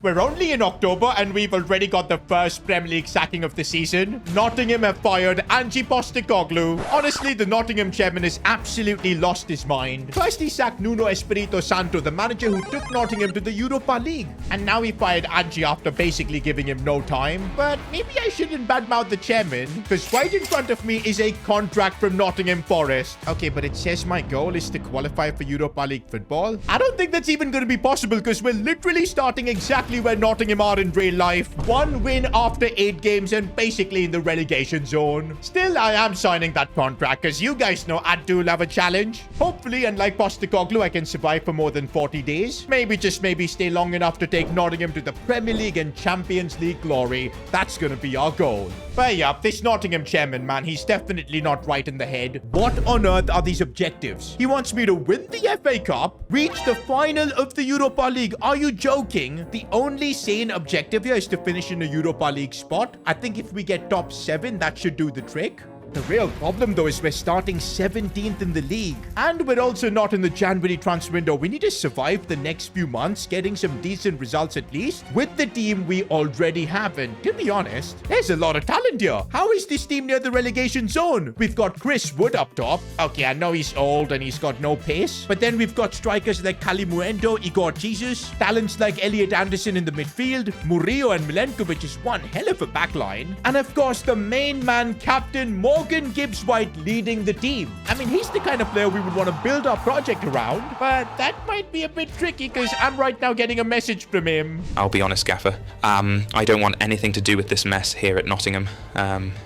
We're only in October and we've already got the first Premier League sacking of the season. Nottingham have fired Ange Postecoglou. Honestly, the Nottingham chairman has absolutely lost his mind. First, he sacked Nuno Espirito Santo, the manager who took Nottingham to the Europa League. And now he fired Ange after basically giving him no time. But maybe I shouldn't badmouth the chairman, because right in front of me is a contract from Nottingham Forest. Okay, but it says my goal is to qualify for Europa League football. I don't think that's even going to be possible, because we're literally starting exactly where Nottingham are in real life. 1 win after 8 games and basically in the relegation zone. Still, I am signing that contract because you guys know I do love a challenge. Hopefully, unlike Postecoglou, I can survive for more than 40 days. Maybe stay long enough to take Nottingham to the Premier League and Champions League glory. That's going to be our goal. But yeah, this Nottingham chairman, man, he's definitely not right in the head. What on earth are these objectives? He wants me to win the FA Cup, reach the final of the Europa League. Are you joking? The only sane objective here is to finish in a Europa League spot. I think if we get top 7, that should do the trick. The real problem, though, is we're starting 17th in the league. And we're also not in the January transfer window. We need to survive the next few months, getting some decent results at least, with the team we already have. And to be honest, there's a lot of talent here. How is this team near the relegation zone? We've got Chris Wood up top. Okay, I know he's old and he's got no pace. But then we've got strikers like Calimuendo, Igor Jesus, talents like Elliot Anderson in the midfield, Murillo and Milenkovic is one hell of a backline. And of course, the main man, Captain Morgan Gibbs-White, leading the team. I mean, he's the kind of player we would want to build our project around, but that might be a bit tricky because I'm right now getting a message from him. I'll be honest, Gaffer. I don't want anything to do with this mess here at Nottingham.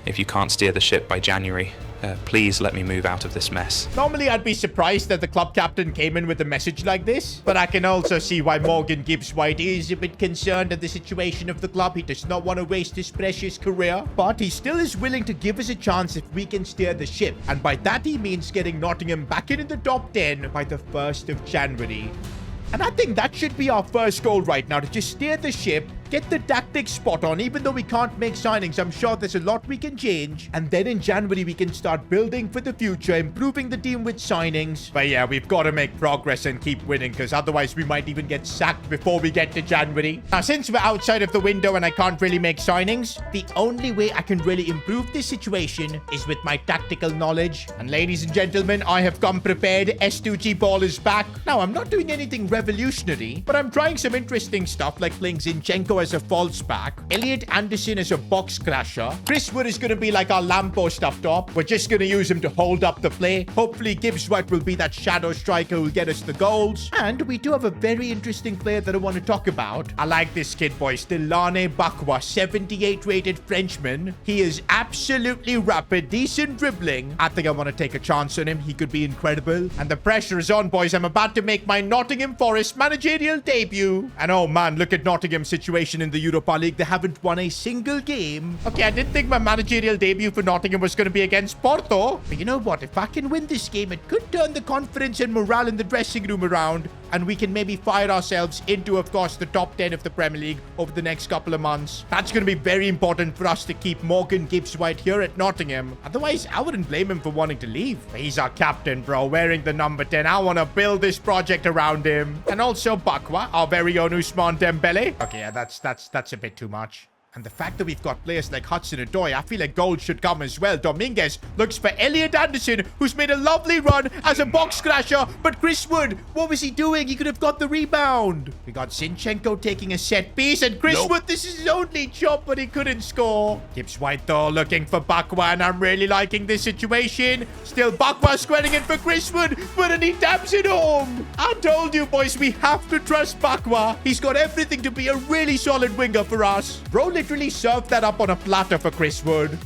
If you can't steer the ship by January, please let me move out of this mess. Normally, I'd be surprised that the club captain came in with a message like this, but I can also see why Morgan Gibbs-White is a bit concerned at the situation of the club. He does not want to waste his precious career, but he still is willing to give us a chance if we can steer the ship. And by that, he means getting Nottingham back in the top 10 by the 1st of January. And I think that should be our first goal right now, to just steer the ship, get the tactics spot on. Even though we can't make signings, I'm sure there's a lot we can change. And then in January, we can start building for the future, improving the team with signings. But yeah, we've got to make progress and keep winning, because otherwise we might even get sacked before we get to January. Now, since we're outside of the window and I can't really make signings, the only way I can really improve this situation is with my tactical knowledge. And ladies and gentlemen, I have come prepared. S2G ball is back. Now, I'm not doing anything revolutionary, but I'm trying some interesting stuff like playing Zinchenko as a false back, Elliot Anderson as a box crasher. Chris Wood is going to be like our lamppost up top. We're just going to use him to hold up the play. Hopefully, Gibbs-White will be that shadow striker who will get us the goals. And we do have a very interesting player that I want to talk about. I like this kid, boys. Delane Bakwa, 78 rated Frenchman. He is absolutely rapid, decent dribbling. I think I want to take a chance on him. He could be incredible. And the pressure is on, boys. I'm about to make my Nottingham Forest managerial debut. And oh man, look at Nottingham's situation in the Europa League. They haven't won a single game. Okay, I didn't think my managerial debut for Nottingham was going to be against Porto. But you know what? If I can win this game, it could turn the confidence and morale in the dressing room around. And we can maybe fire ourselves into, of course, the top 10 of the Premier League over the next couple of months. That's going to be very important for us to keep Morgan Gibbs-White here at Nottingham. Otherwise, I wouldn't blame him for wanting to leave. But he's our captain, bro, wearing the number 10. I want to build this project around him. And also Bakwa, our very own Ousmane Dembele. Okay, yeah, that's a bit too much. And the fact that we've got players like Hudson-Odoi, I feel like goals should come as well. Dominguez looks for Elliot Anderson, who's made a lovely run as a box crasher. But Chris Wood, what was he doing? He could have got the rebound. We got Zinchenko taking a set piece. And Chris Wood, this is his only job, but he couldn't score. Gibbs-White, though, looking for Bakwa. And I'm really liking this situation. Still Bakwa squaring it for Chris Wood. But he taps it home. I told you, boys, we have to trust Bakwa. He's got everything to be a really solid winger for us. Bro literally served that up on a platter for Chris Wood.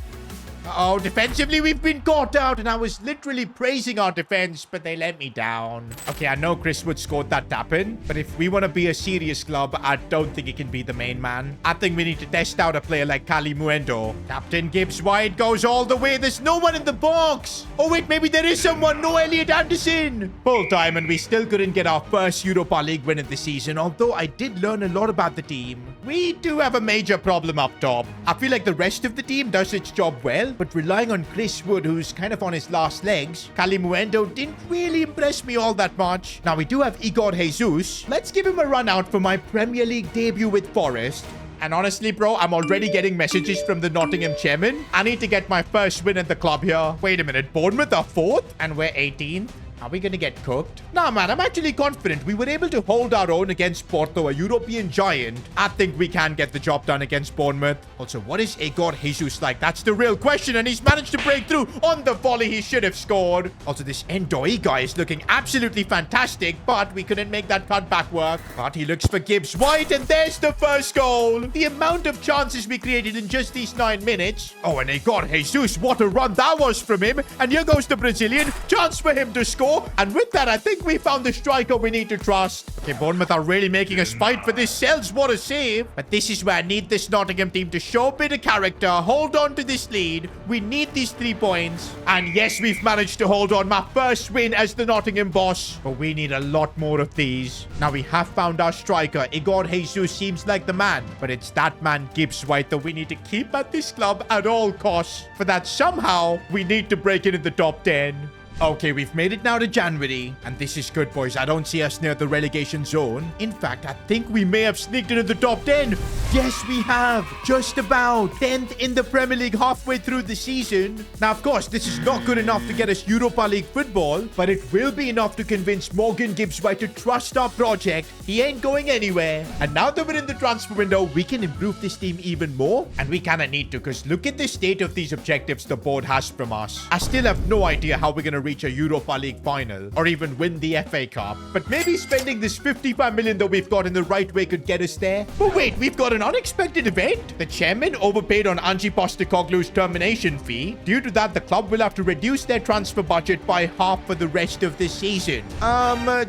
Uh-oh, defensively we've been caught out, and I was literally praising our defense, but they let me down. Okay, I know Chris Wood scored that tap-in, but if we want to be a serious club, I don't think he can be the main man. I think we need to test out a player like Calimuendo. Captain Gibbs-White goes all the way. There's no one in the box. Oh, wait, maybe there is someone. No Elliot Anderson. Full time, and we still couldn't get our first Europa League win of the season, although I did learn a lot about the team. We do have a major problem up top. I feel like the rest of the team does its job well, but relying on Chris Wood, who's kind of on his last legs. Calimuendo didn't really impress me all that much. Now, we do have Igor Jesus. Let's give him a run out for my Premier League debut with Forest. And honestly, bro, I'm already getting messages from the Nottingham chairman. I need to get my first win at the club here. Wait a minute, Bournemouth are 4th? And we're 18th? Are we gonna get cooked? Nah, man, I'm actually confident we were able to hold our own against Porto, a European giant. I think we can get the job done against Bournemouth. Also, what is Igor Jesus like? That's the real question, and he's managed to break through on the volley. He should have scored. Also, this Ndoi guy is looking absolutely fantastic, but we couldn't make that cutback work. But he looks for Gibbs White, and there's the first goal. The amount of chances we created in just these 9 minutes. Oh, and Igor Jesus, what a run that was from him. And here goes the Brazilian. Chance for him to score. And with that, I think we found the striker we need to trust. Okay, Bournemouth are really making us fight for this. Sells, what a save. But this is where I need this Nottingham team to show a bit of character. Hold on to this lead. We need these 3 points. And yes, we've managed to hold on. My first win as the Nottingham boss. But we need a lot more of these. Now, we have found our striker. Igor Jesus seems like the man. But it's that man, Gibbs White, that we need to keep at this club at all costs. For that, somehow, we need to break into the top 10. Okay, we've made it now to January, and this is good, boys. I don't see us near the relegation zone. In fact, I think we may have sneaked into the top 10. Yes, we have. Just about 10th in the Premier League halfway through the season. Now, of course, this is not good enough to get us Europa League football, but it will be enough to convince Morgan Gibbs White to trust our project. He ain't going anywhere. And now that we're in the transfer window, we can improve this team even more. And we kind of need to, because look at the state of these objectives the board has from us. I still have no idea how we're going to reach a Europa League final or even win the FA Cup. But maybe spending this 55 million that we've got in the right way could get us there. But wait, we've got an unexpected event. The chairman overpaid on Ange Postecoglou's termination fee. Due to that, the club will have to reduce their transfer budget by half for the rest of the season.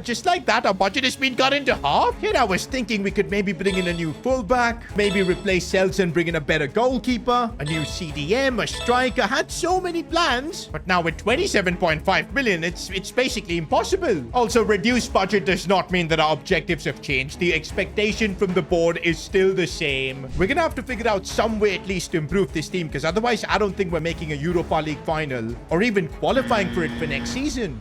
Just like that, our budget has been cut into half? Here I was thinking we could maybe bring in a new fullback, maybe replace Sells and bring in a better goalkeeper, a new CDM, a striker. Had so many plans. But now with 27.5 million, it's basically impossible. Also, reduced budget does not mean that our objectives have changed. The expectation from the board is still the same. We're gonna have to figure out some way at least to improve this team, because otherwise I don't think we're making a Europa League final or even qualifying for it for next season.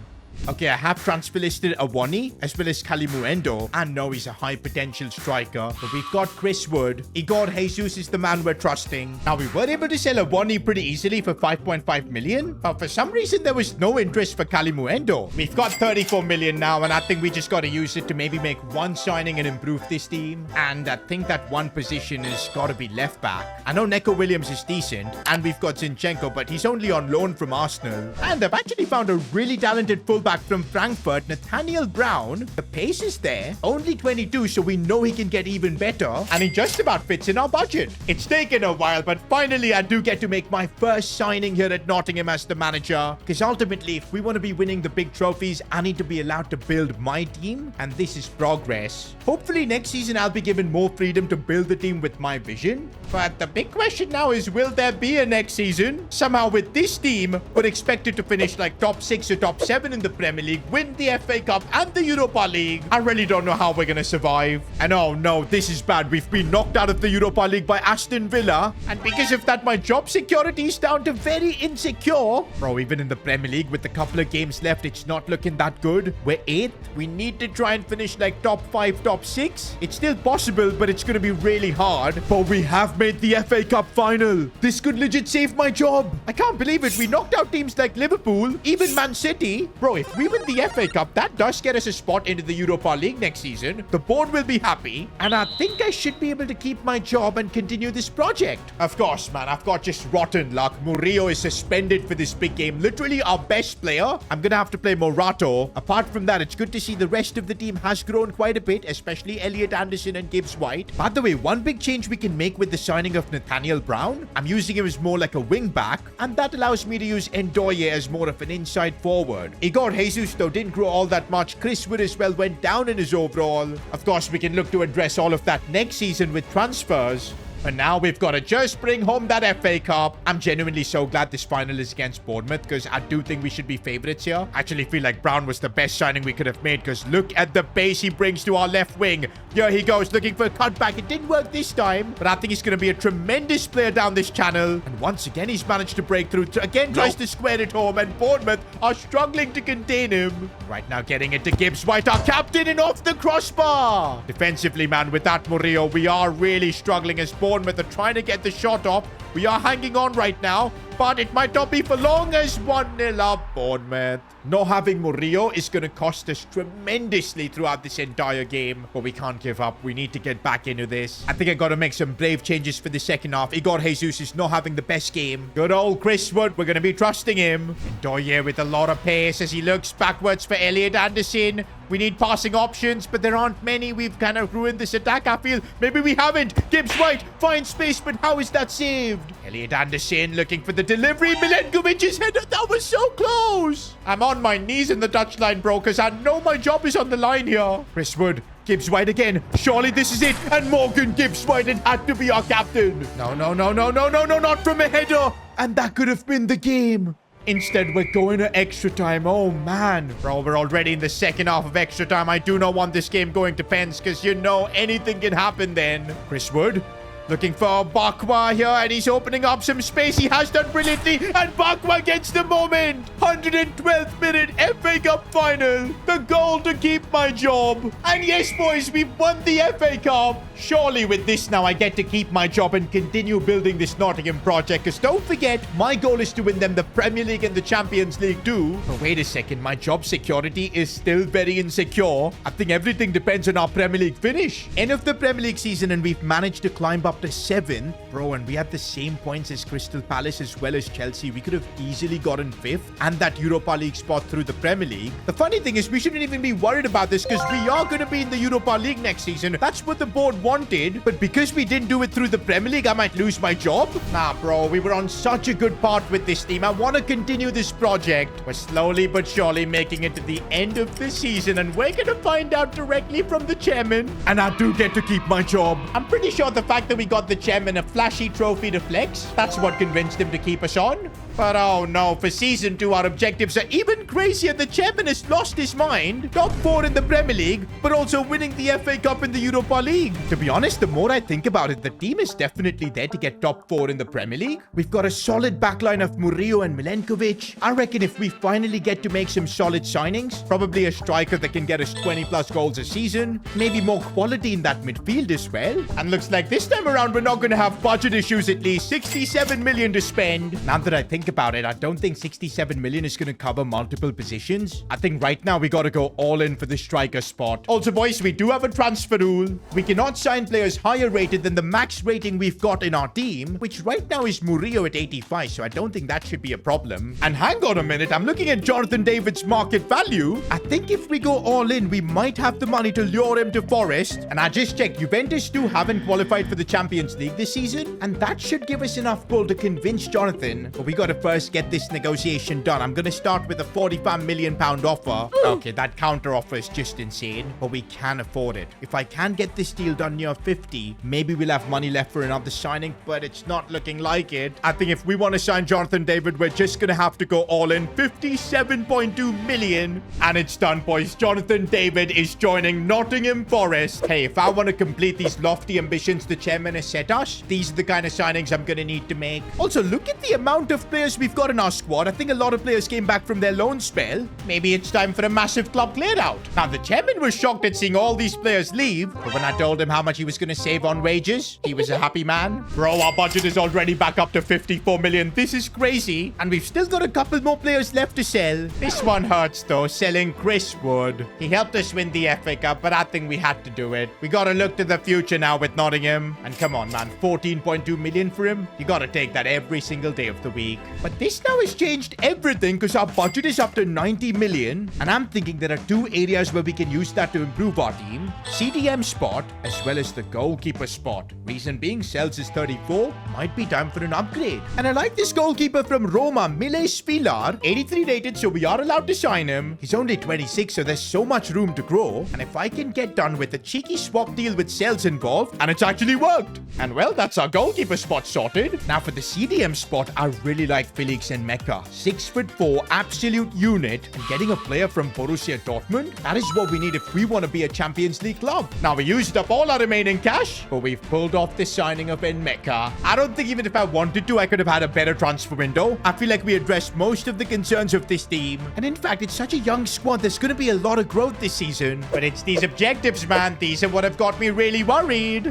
Okay, I have transfer listed Awani as well as Calimuendo. I know he's a high potential striker, but we've got Chris Wood. Igor Jesus is the man we're trusting. Now, we were able to sell Awani pretty easily for 5.5 million, but for some reason there was no interest for Calimuendo. We've got 34 million now, and I think we just got to use it to maybe make one signing and improve this team. And I think that one position has got to be left back. I know Neko Williams is decent, and we've got Zinchenko, but he's only on loan from Arsenal. And I've actually found a really talented fullback from Frankfurt, Nathaniel Brown. The pace is there, only 22, so we know he can get even better, and he just about fits in our budget. It's taken a while, but finally I do get to make my first signing here at Nottingham as the manager, because ultimately, if we want to be winning the big trophies, I need to be allowed to build my team, and this is progress. Hopefully next season I'll be given more freedom to build the team with my vision, but the big question now is, will there be a next season? Somehow with this team, we're expected to finish like top 6 or top 7 in the Premier League, win the FA Cup and the Europa League. I really don't know how we're gonna survive. And oh no, this is bad. We've been knocked out of the Europa League by Aston Villa, and because of that, my job security is down to very insecure. Bro, even in the Premier League with a couple of games left, it's not looking that good. We're 8th. We need to try and finish like top 5, top 6. It's still possible, but it's gonna be really hard. But we have made the FA Cup final. This could legit save my job. I can't believe it. We knocked out teams like Liverpool, even Man City. Bro, if we win the FA Cup, that does get us a spot into the Europa League next season. The board will be happy, and I think I should be able to keep my job and continue this project. Of course, man, I've got just rotten luck. Murillo is suspended for this big game. Literally our best player. I'm gonna have to play Morato. Apart from that, it's good to see the rest of the team has grown quite a bit, especially Elliot Anderson and Gibbs White. By the way, one big change we can make with the signing of Nathaniel Brown, I'm using him as more like a wing back, and that allows me to use Ndoye as more of an inside forward. Igor Jesus, though, didn't grow all that much. Chris Wood as well went down in his overall. Of course, we can look to address all of that next season with transfers. And now we've got to just bring home that FA Cup. I'm genuinely so glad this final is against Bournemouth because I do think we should be favourites here. I actually feel like Brown was the best signing we could have made because look at the pace he brings to our left wing. Here he goes looking for a cutback. It didn't work this time, but I think he's going to be a tremendous player down this channel. And once again, he's managed to break through. Again, tries to square it home, and Bournemouth are struggling to contain him. Right now, getting it to Gibbs White, our captain, and off the crossbar. Defensively, man, with that Murillo, we are really struggling as Bournemouth are trying to get the shot off. We are hanging on right now, but it might not be for long as 1-0 up Bournemouth. Not having Murillo is going to cost us tremendously throughout this entire game, but we can't give up. We need to get back into this. I think I got to make some brave changes for the second half. Igor Jesus is not having the best game. Good old Chris Wood. We're going to be trusting him. Ndoye with a lot of pace as he looks backwards for Elliot Anderson. We need passing options, but there aren't many. We've kind of ruined this attack, I feel. Maybe we haven't. Gibbs White finds space, but how is that saved? Elliot Anderson looking for the delivery. Milenkovic's header. That was so close. I'm on my knees in the touchline, bro, because I know my job is on the line here. Chris Wood. Gibbs White again. Surely this is it. And Morgan Gibbs White, it had to be our captain. No, not from a header. And that could have been the game. Instead, we're going to extra time. Oh, man. Bro, we're already in the second half of extra time. I do not want this game going to pens because, you know, anything can happen then. Chris Wood looking for Bakwa here, and he's opening up some space. He has done brilliantly, and Bakwa gets the moment. 112th minute FA Cup final. The goal to keep my job. And yes, boys, we've won the FA Cup. Surely with this now, I get to keep my job and continue building this Nottingham project. Because don't forget, my goal is to win them the Premier League and the Champions League too. But wait a second, my job security is still very insecure. I think everything depends on our Premier League finish. End of the Premier League season, and we've managed to climb up to 7th. Bro, and we have the same points as Crystal Palace as well as Chelsea. We could have easily gotten 5th and that Europa League spot through the Premier League. The funny thing is, we shouldn't even be worried about this because we are going to be in the Europa League next season. That's what the board wanted. But because we didn't do it through the Premier League, I might lose my job. Nah, bro, we were on such a good path with this team. I want to continue this project. We're slowly but surely making it to the end of the season, and we're going to find out directly from the chairman. And I do get to keep my job. I'm pretty sure the fact that we got the chairman a flashy trophy to flex, that's what convinced him to keep us on. But oh no, for season 2, our objectives are even crazier. The chairman has lost his mind. Top 4 in the Premier League, but also winning the FA Cup in the Europa League. To be honest, the more I think about it, the team is definitely there to get top 4 in the Premier League. We've got a solid backline of Murillo and Milenkovic. I reckon if we finally get to make some solid signings, probably a striker that can get us 20 plus goals a season, maybe more quality in that midfield as well. And looks like this time around, we're not going to have budget issues at least. 67 million to spend. Now that I think about it, I don't think 67 million is going to cover multiple positions. I think right now we got to go all in for the striker spot. Also, boys, we do have a transfer rule. We cannot sign players higher rated than the max rating we've got in our team, which right now is Murillo at 85, so I don't think that should be a problem. And hang on a minute, I'm looking at Jonathan David's market value. I think if we go all in, we might have the money to lure him to Forest. And I just checked, Juventus too haven't qualified for the Champions League this season, and that should give us enough pull to convince Jonathan. But we got to first get this negotiation done. I'm going to start with a £45 million offer. Okay, that counter offer is just insane, but we can afford it. If I can get this deal done near 50, maybe we'll have money left for another signing, but it's not looking like it. I think if we want to sign Jonathan David, we're just going to have to go all in. 57.2 million. And it's done, boys. Jonathan David is joining Nottingham Forest. Hey, if I want to complete these lofty ambitions the chairman has set us, these are the kind of signings I'm going to need to make. Also, look at the amount of players we've got in our squad. I think a lot of players came back from their loan spell. Maybe it's time for a massive club clear out. Now, the chairman was shocked at seeing all these players leave, but when I told him how much he was going to save on wages, he was a happy man. Bro, our budget is already back up to 54 million. This is crazy. And we've still got a couple more players left to sell. This one hurts though, selling Chris Wood. He helped us win the FA Cup, but I think we had to do it. We got to look to the future now with Nottingham. And come on, man, 14.2 million for him? You got to take that every single day of the week. But this now has changed everything because our budget is up to 90 million. And I'm thinking there are two areas where we can use that to improve our team. CDM spot as well as the goalkeeper spot. Reason being, Cells is 34. Might be time for an upgrade. And I like this goalkeeper from Roma, Miles Spilar. 83 rated, so we are allowed to sign him. He's only 26, so there's so much room to grow. And if I can get done with a cheeky swap deal with Cells involved, and it's actually worked. And well, that's our goalkeeper spot sorted. Now for the CDM spot, I really like Felix and Mecca. 6'4", absolute unit. And getting a player from Borussia Dortmund, that is what we need if we want to be a Champions League club. Now we used up all our remaining cash, but we've pulled off the signing of Mecca. I don't think even if I wanted to, I could have had a better transfer window. I feel like we addressed most of the concerns of this team. And in fact, it's such a young squad. There's going to be a lot of growth this season. But it's these objectives, man. These are what have got me really worried.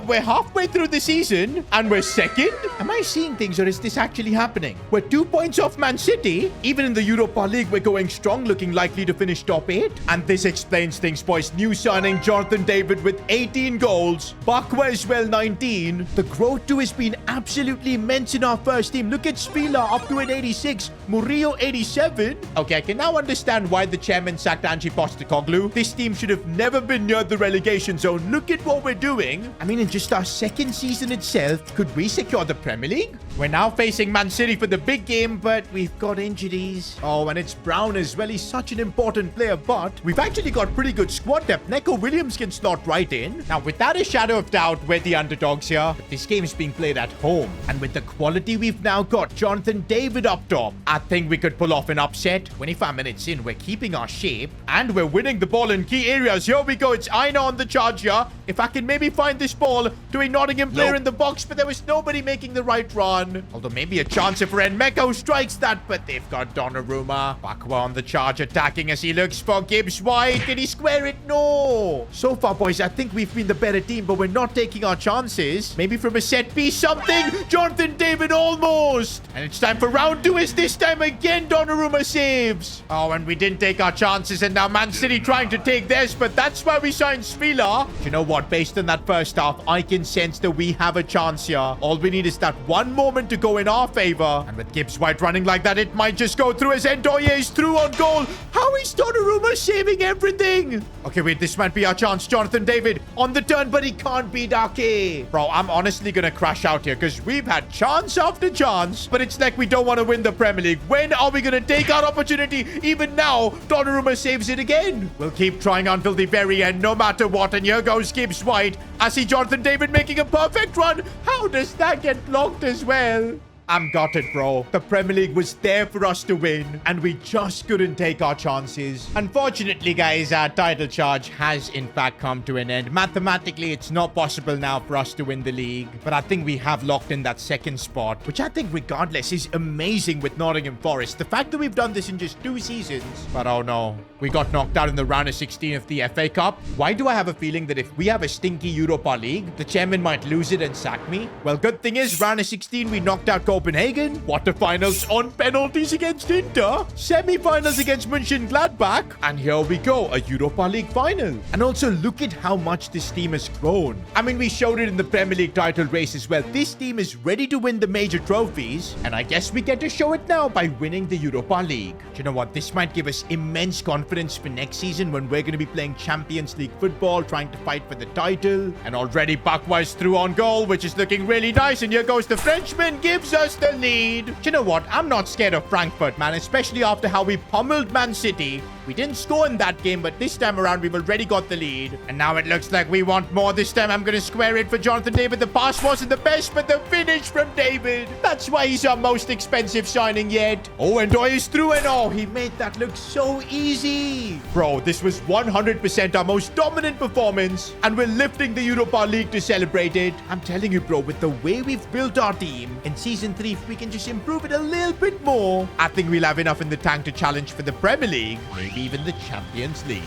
We're halfway through the season and we're second. Am I seeing things or is this actually happening? We're 2 points off Man City. Even in the Europa League, we're going strong, looking likely to finish top 8. And this explains things, boys. New signing Jonathan David with 18 goals. Bakwa as well, 19. The growth too has been absolutely immense in our first team. Look at Spila up to an 86. Murillo 87. Okay, I can now understand why the chairman sacked Ange Postecoglou. This team should have never been near the relegation zone. Look at what we're doing. I mean, in just our second season itself, could we secure the Premier League? We're now facing Man City for the big game, but we've got injuries. Oh, and it's Brown as well. He's such an important player, but we've actually got pretty good squad depth. Neco Williams can slot right in. Now, without a shadow of doubt, we're the underdogs here. But this game is being played at home. And with the quality we've now got, Jonathan David up top, I think we could pull off an upset. 25 minutes in, we're keeping our shape. And we're winning the ball in key areas. Here we go. It's Aina on the charge here. If I can maybe find this ball to a Nottingham player in the box, but there was nobody making the right run. Although maybe a chance for Mecca who strikes that, but they've got Donnarumma. Bakwa on the charge attacking as he looks for Gibbs White. Can he square it? No. So far, boys, I think we've been the better team, but we're not taking our chances. Maybe from a set piece, something. Jonathan David almost. And it's time for round 2. Is this time again Donnarumma saves? Oh, and we didn't take our chances, and now Man City trying to take theirs, but that's why we signed Spila. Do you know what? Based on that first half, I can sense that we have a chance here. All we need is that one moment to go in our favor. And with Gibbs White running like that, it might just go through as Ndoye is through on goal. How is Donnarumma saving everything? Okay, wait, this might be our chance. Jonathan David on the turn, but he can't beat Ake. Bro, I'm honestly gonna crash out here because we've had chance after chance, but it's like we don't want to win the Premier League. When are we gonna take our opportunity? Even now, Donnarumma saves it again. We'll keep trying until the very end, no matter what. And here goes Gibbs White. I see Jonathan David making a perfect run. How does that get blocked as well? I'm gutted, bro. The Premier League was there for us to win, and we just couldn't take our chances. Unfortunately, guys, our title charge has in fact come to an end. Mathematically, it's not possible now for us to win the league, but I think we have locked in that second spot, which I think regardless is amazing with Nottingham Forest. The fact that we've done this in just 2 seasons, but oh no. We got knocked out in the round of 16 of the FA Cup. Why do I have a feeling that if we have a stinky Europa League, the chairman might lose it and sack me? Well, good thing is, round of 16, we knocked out Copenhagen. Quarterfinals on penalties against Inter. Semi-finals against Mönchengladbach. And here we go, a Europa League final. And also, look at how much this team has grown. I mean, we showed it in the Premier League title race as well. This team is ready to win the major trophies. And I guess we get to show it now by winning the Europa League. Do you know what? This might give us immense confidence for next season when we're going to be playing Champions League football, trying to fight for the title. And already Bakwa is through on goal, which is looking really nice. And here goes the Frenchman, gives us the lead. Do you know what? I'm not scared of Frankfurt, man, especially after how we pummeled Man City. We didn't score in that game, but this time around, we've already got the lead. And now it looks like we want more. This time, I'm going to square it for Jonathan David. The pass wasn't the best, but the finish from David. That's why he's our most expensive signing yet. Oh, and Ndoye is through, and oh, he made that look so easy. Bro, this was 100% our most dominant performance, and we're lifting the Europa League to celebrate it. I'm telling you, bro, with the way we've built our team, in Season 3, if we can just improve it a little bit more, I think we'll have enough in the tank to challenge for the Premier League. Maybe even the Champions League.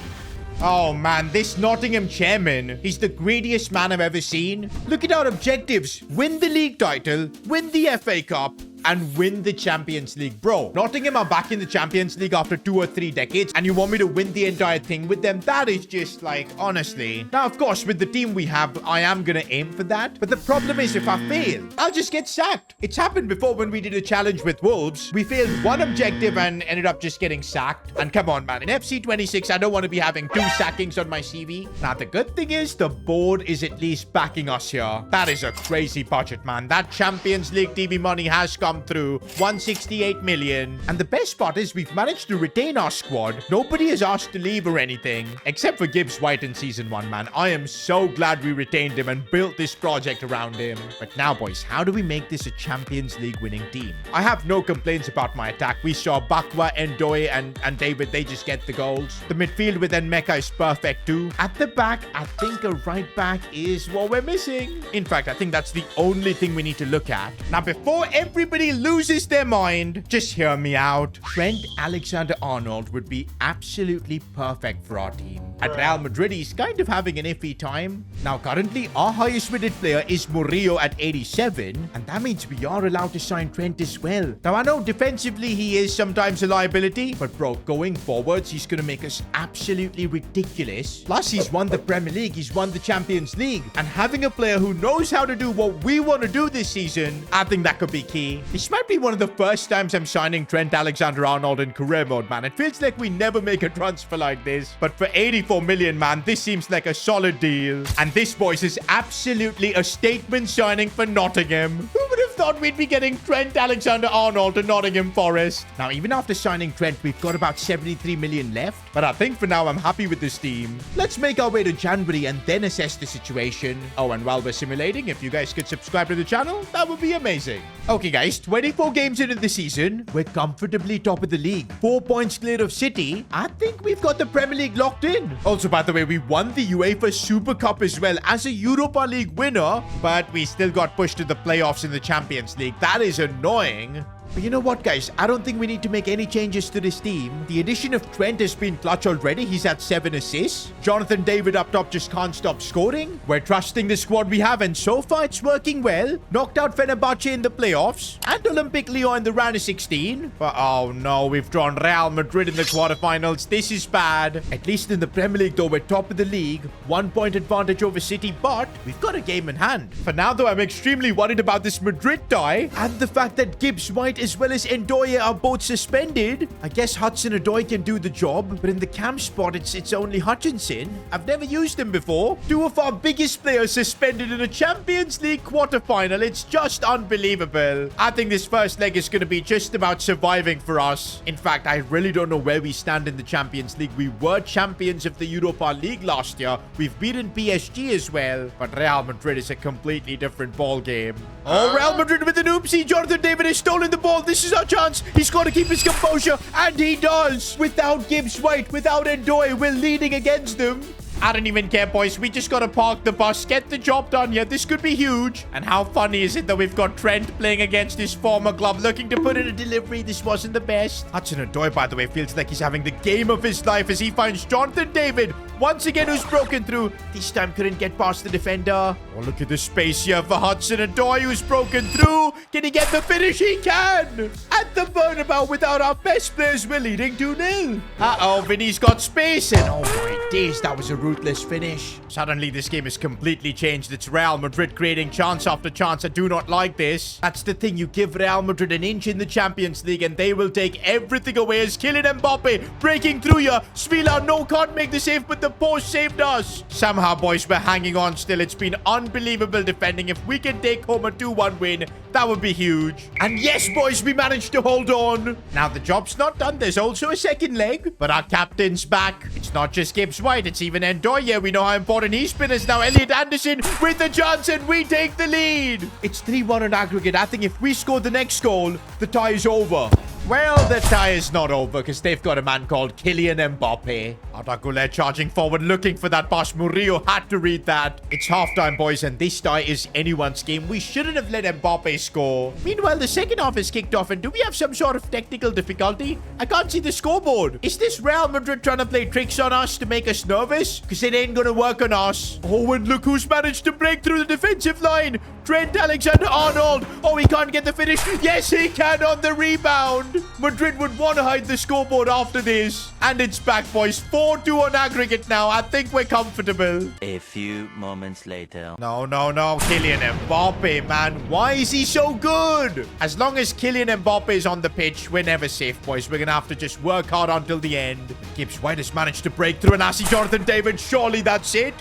Oh man, this Nottingham chairman, he's the greediest man I've ever seen. Look at our objectives. Win the league title, win the FA Cup, and win the Champions League. Bro, Nottingham are back in the Champions League after 2 or 3 decades, and you want me to win the entire thing with them? That is just like, honestly. Now, of course, with the team we have, I am gonna aim for that. But the problem is, if I fail, I'll just get sacked. It's happened before when we did a challenge with Wolves. We failed one objective and ended up just getting sacked. And come on, man. In FC 26, I don't want to be having 2 sackings on my CV. Now, the good thing is the board is at least backing us here. That is a crazy budget, man. That Champions League TV money has come through. 168 million. And the best part is we've managed to retain our squad. Nobody is asked to leave or anything, except for Gibbs White in Season 1, man. I am so glad we retained him and built this project around him. But now, boys, how do we make this a Champions League winning team? I have no complaints about my attack. We saw Bakwa, Ndoye, and David. They just get the goals. The midfield with Nmeka is perfect too. At the back, I think a right back is what we're missing. In fact, I think that's the only thing we need to look at. Now, before everybody loses their mind, just hear me out. Trent Alexander-Arnold would be absolutely perfect for our team. At Real Madrid, he's kind of having an iffy time. Now, currently, our highest rated player is Murillo at 87, and that means we are allowed to sign Trent as well. Now, I know defensively he is sometimes a liability, but bro, going forwards, he's going to make us absolutely ridiculous. Plus, he's won the Premier League, he's won the Champions League, and having a player who knows how to do what we want to do this season, I think that could be key. This might be one of the first times I'm signing Trent Alexander-Arnold in career mode, man. It feels like we never make a transfer like this, but for 84 million, man, this seems like a solid deal. And this, boys, is absolutely a statement signing for Nottingham. Who would have thought we'd be getting Trent Alexander-Arnold to Nottingham Forest? Now, even after signing Trent, we've got about 73 million left, but I think for now I'm happy with this team. Let's make our way to January and then assess the situation. Oh, and while we're simulating, if you guys could subscribe to the channel, that would be amazing. Okay, guys, 24 games into the season, we're comfortably top of the league. 4 points clear of City. I think we've got the Premier League locked in. Also, by the way, we won the UEFA Super Cup as well as a Europa League winner, but we still got pushed to the playoffs in the Champions League. That is annoying. But you know what, guys? I don't think we need to make any changes to this team. The addition of Trent has been clutch already. He's had 7 assists. Jonathan David up top just can't stop scoring. We're trusting the squad we have, and so far it's working well. Knocked out Fenerbahce in the playoffs and Olympique Lyon in the round of 16. But oh no, we've drawn Real Madrid in the quarterfinals. This is bad. At least in the Premier League, though, we're top of the league. 1 point advantage over City, but we've got a game in hand. For now, though, I'm extremely worried about this Madrid tie and the fact that Gibbs White as well as Ndoye are both suspended. I guess Hudson-Odoi can do the job, but in the cam spot, it's only Hutchinson. I've never used him before. 2 of our biggest players suspended in a Champions League quarterfinal. It's just unbelievable. I think this first leg is going to be just about surviving for us. In fact, I really don't know where we stand in the Champions League. We were champions of the Europa League last year. We've beaten PSG as well, but Real Madrid is a completely different ball game. Oh, Real Madrid with an oopsie. Jonathan David has stolen the ball. This is our chance. He's got to keep his composure, and he does. Without Gibbs White, without Ndoye, we're leading against them. I don't even care, boys. We just gotta park the bus, get the job done here. This could be huge. And how funny is it that we've got Trent playing against his former club, looking to put in a delivery. This wasn't the best. Hudson-Odoi, by the way, feels like he's having the game of his life as he finds Jonathan David once again, who's broken through. This time couldn't get past the defender. Oh, look at the space here for Hudson-Odoi, who's broken through. Can he get the finish? He can. At the Bernabeu, without our best players, we're leading 2-0. Uh-oh, Vinny's got space. And oh my days, that was a ruthless finish. Suddenly, this game has completely changed. It's Real Madrid creating chance after chance. I do not like this. That's the thing. You give Real Madrid an inch in the Champions League, and they will take everything away. As Kylian Mbappe breaking through here. Svila, no, can't make the save, but the post saved us. Somehow, boys, we're hanging on still. It's been unbelievable defending. If we can take home a 2-1 win, that would be huge. And yes, boys, we managed to hold on. Now, the job's not done. There's also a second leg, but our captain's back. It's not just Gibbs White. It's even Ndoye. We know how important he's been. As now Elliot Anderson with the chance, and we take the lead. It's 3-1 on aggregate. I think if we score the next goal, the tie is over. Well, the tie is not over because they've got a man called Kylian Mbappe. Arda Güler charging forward, looking for that pass. Murillo had to read that. It's halftime, boys, and this tie is anyone's game. We shouldn't have let Mbappe score. Meanwhile, the second half is kicked off, and do we have some sort of technical difficulty? I can't see the scoreboard. Is this Real Madrid trying to play tricks on us to make us nervous? Because it ain't gonna work on us. Oh, and look who's managed to break through the defensive line. Trent Alexander-Arnold. Oh, he can't get the finish. Yes, he can on the rebound. Madrid would want to hide the scoreboard after this. And it's back, boys. 4-2 on aggregate now. I think we're comfortable. A few moments later. No. Kylian Mbappe, man. Why is he so good? As long as Kylian Mbappe is on the pitch, we're never safe, boys. We're going to have to just work hard until the end. Gibbs White has managed to break through, and I see Jonathan David. Surely that's it.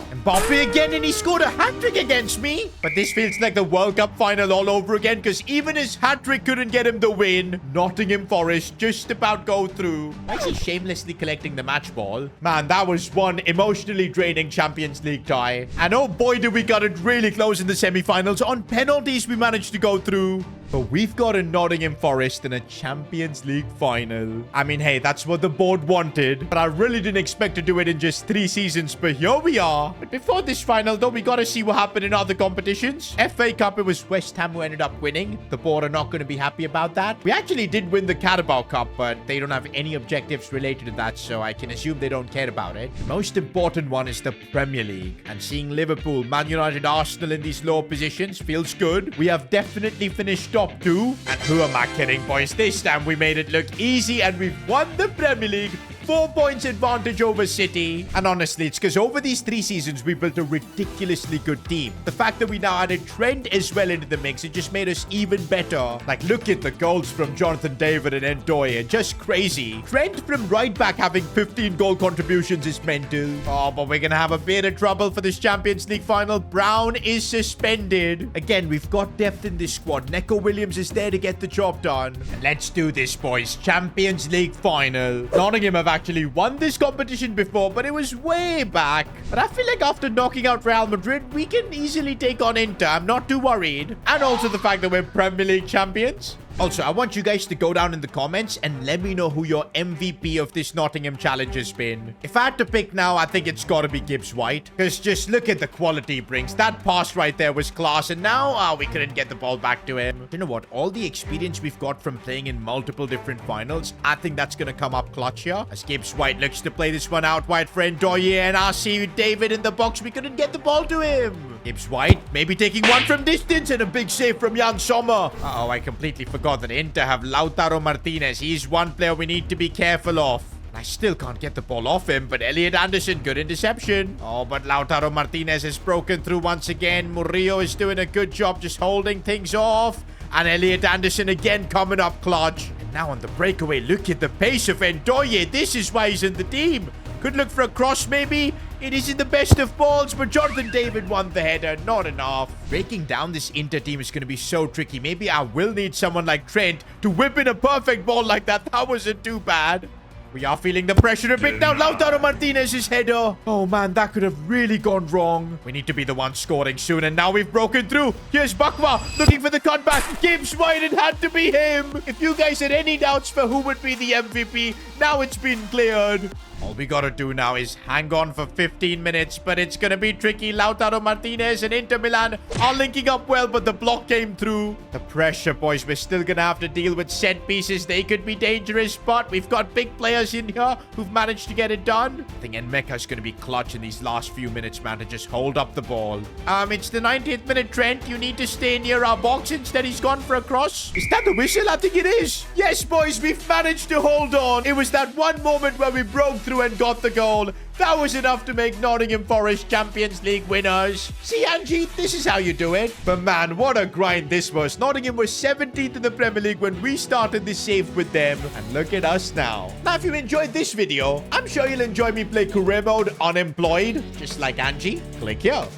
Mbappe again, and he scored a hat-trick against me. But this feels like the World Cup final all over again, because even his hat-trick couldn't get him the win. Nottingham Forest just about go through. Why is he shamelessly collecting the match ball? Man, that was one emotionally draining Champions League tie. And oh boy, did we got it really close in the semi-finals. On penalties, we managed to go through. But we've got a Nottingham Forest in a Champions League final. I mean, hey, that's what the board wanted. But I really didn't expect to do it in just 3 seasons. But here we are. But before this final, though, we got to see what happened in other competitions. FA Cup, it was West Ham who ended up winning. The board are not going to be happy about that. We actually did win the Carabao Cup, but they don't have any objectives related to that. So I can assume they don't care about it. The most important one is the Premier League. And seeing Liverpool, Man United, Arsenal in these lower positions feels good. We have definitely finished top 2. And who am I kidding, boys? This time we made it look easy and we've won the Premier League. 4 points advantage over City. And honestly, it's because over these 3 seasons, we built a ridiculously good team. The fact that we now added Trent as well into the mix, it just made us even better. Like, look at the goals from Jonathan David and Ndoye. Just crazy. Trent from right back having 15 goal contributions is mental. Oh, but we're going to have a bit of trouble for this Champions League final. Brown is suspended. Again, we've got depth in this squad. Neco Williams is there to get the job done. And let's do this, boys. Champions League final. Nottingham have actually won this competition before, but it was way back. But I feel like after knocking out Real Madrid, we can easily take on Inter. I'm not too worried. And also the fact that we're Premier League champions. Also, I want you guys to go down in the comments and let me know who your MVP of this Nottingham challenge has been. If I had to pick now, I think it's got to be Gibbs White. Because just look at the quality he brings. That pass right there was class. And now, we couldn't get the ball back to him. You know what? All the experience we've got from playing in multiple different finals, I think that's going to come up clutch here. As Gibbs White looks to play this one out wide for Ndoye. And I see David in the box. We couldn't get the ball to him. Gibbs White maybe taking one from distance and a big save from Jan Sommer. Uh-oh, I completely forgot that Inter have Lautaro Martinez. He's one player we need to be careful of. I still can't get the ball off him, but Elliot Anderson, good interception. Oh, but Lautaro Martinez has broken through once again. Murillo is doing a good job just holding things off. And Elliot Anderson again coming up clutch. And now on the breakaway, look at the pace of Ndoye. This is why he's in the team. Could look for a cross maybe. It isn't the best of balls, but Jonathan David won the header. Not enough. Breaking down this Inter team is going to be so tricky. Maybe I will need someone like Trent to whip in a perfect ball like that. That wasn't too bad. We are feeling the pressure a bit now. Lautaro Martinez's header. Oh, man, that could have really gone wrong. We need to be the one scoring soon, and now we've broken through. Here's Bakwa looking for the cutback. Gibbs White, it had to be him. If you guys had any doubts for who would be the MVP, now it's been cleared. All we gotta do now is hang on for 15 minutes, but it's gonna be tricky. Lautaro Martinez and Inter Milan are linking up well, but the block came through. The pressure, boys. We're still gonna have to deal with set pieces. They could be dangerous, but we've got big players in here who've managed to get it done. I think Nmeka's gonna be clutch in these last few minutes, man, to just hold up the ball. It's the 90th minute, Trent. You need to stay near our box. Instead, he's gone for a cross. Is that the whistle? I think it is. Yes, boys, we've managed to hold on. It was that one moment where we broke through and got the goal. That was enough to make Nottingham Forest Champions League winners. See, Angie, this is how you do it. But man, what a grind this was. Nottingham was 17th in the Premier League when we started this save with them. And look at us now. Now, if you enjoyed this video, I'm sure you'll enjoy me play career mode unemployed, just like Angie. Click here.